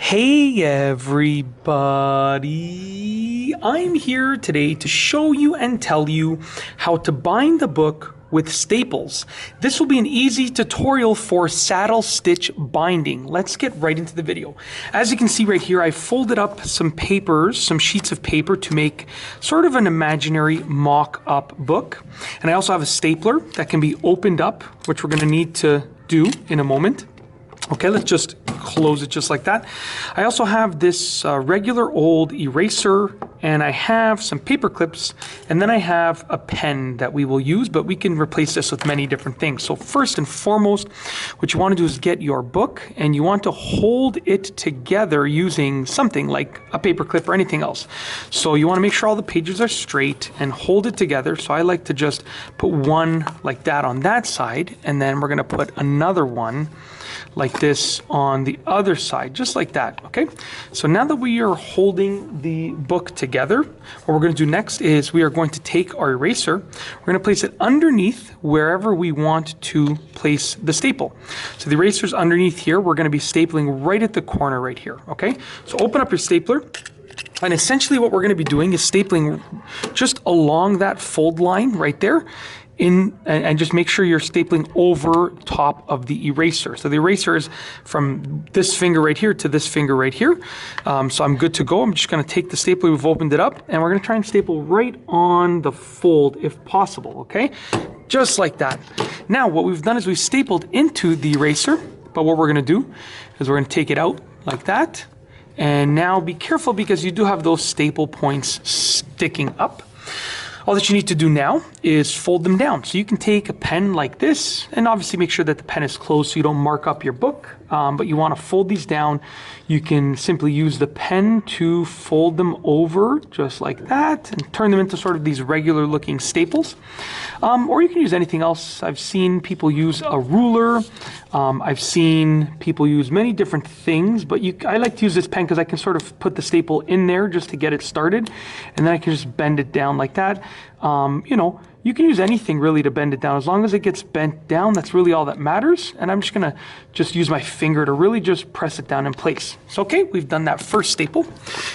Hey everybody, I'm here today to show you and tell you how to bind the book with staples. This will be an easy tutorial for saddle stitch binding. Let's get right into the video. As you can see right here, I folded up some papers, some sheets of paper to make sort of an imaginary mock-up book. And I also have a stapler that can be opened up, which we're going to need to do in a moment. Okay, let's just close it just like that. I also have this regular old eraser, and I have some paper clips, and then I have a pen that we will use, but we can replace this with many different things. So first and foremost, what you want to do is get your book, and you want to hold it together using something like a paper clip or anything else. So you want to make sure all the pages are straight and hold it together. So I like to just put one like that on that side, and then we're going to put another one like this on the other side, just like that. Okay, so now that we are holding the book together, what we're going to do next is we are going to take our eraser, we're going to place it underneath wherever we want to place the staple. So the eraser's underneath here, we're going to be stapling right at the corner right here. Okay, so open up your stapler, and essentially what we're going to be doing is stapling just along that fold line right there, and just make sure you're stapling over top of the eraser. So the eraser is from this finger right here to this finger right here. So I'm good to go. I'm just going to take the stapler, we've opened it up, and we're going to try and staple right on the fold if possible, okay? Just like that. Now what we've done is we've stapled into the eraser, but what we're going to do is we're going to take it out like that. And now be careful because you do have those staple points sticking up. All that you need to do now is fold them down. So you can take a pen like this, and obviously make sure that the pen is closed so you don't mark up your book, but you want to fold these down. You can simply use the pen to fold them over just like that and turn them into sort of these regular looking staples. Or you can use anything else. I've seen people use a ruler. I've seen people use many different things, but I like to use this pen because I can sort of put the staple in there just to get it started, and then I can just bend it down like that. You know, you can use anything really to bend it down. As long as it gets bent down, that's really all that matters. And I'm just gonna use my finger to really just press it down in place. So okay, we've done that first staple.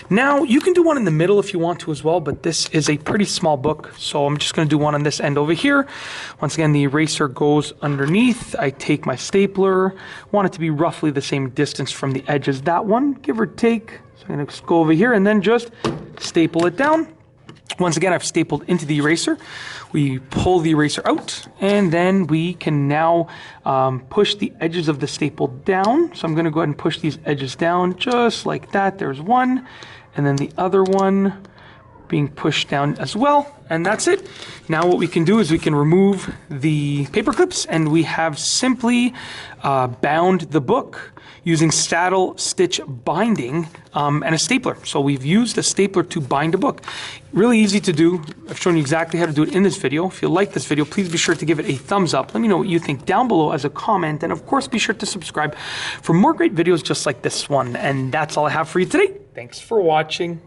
Now you can do one in the middle if you want to as well, but this is a pretty small book, so I'm just gonna do one on this end over here. Once again, the eraser goes underneath. I take my stapler, want it to be roughly the same distance from the edge as that one, give or take. So I'm gonna go over here and then just staple it down. Once again, I've stapled into the eraser. We pull the eraser out, and then we can now push the edges of the staple down. So I'm going to go ahead and push these edges down just like that. There's one, and then the other one being pushed down as well, and that's it. Now what we can do is we can remove the paper clips, and we have simply bound the book using saddle stitch binding and a stapler. So we've used a stapler to bind a book. Really easy to do. I've shown you exactly how to do it in this video. If you like this video, please be sure to give it a thumbs up. Let me know what you think down below as a comment, and of course be sure to subscribe for more great videos just like this one. And that's all I have for you today. Thanks for watching.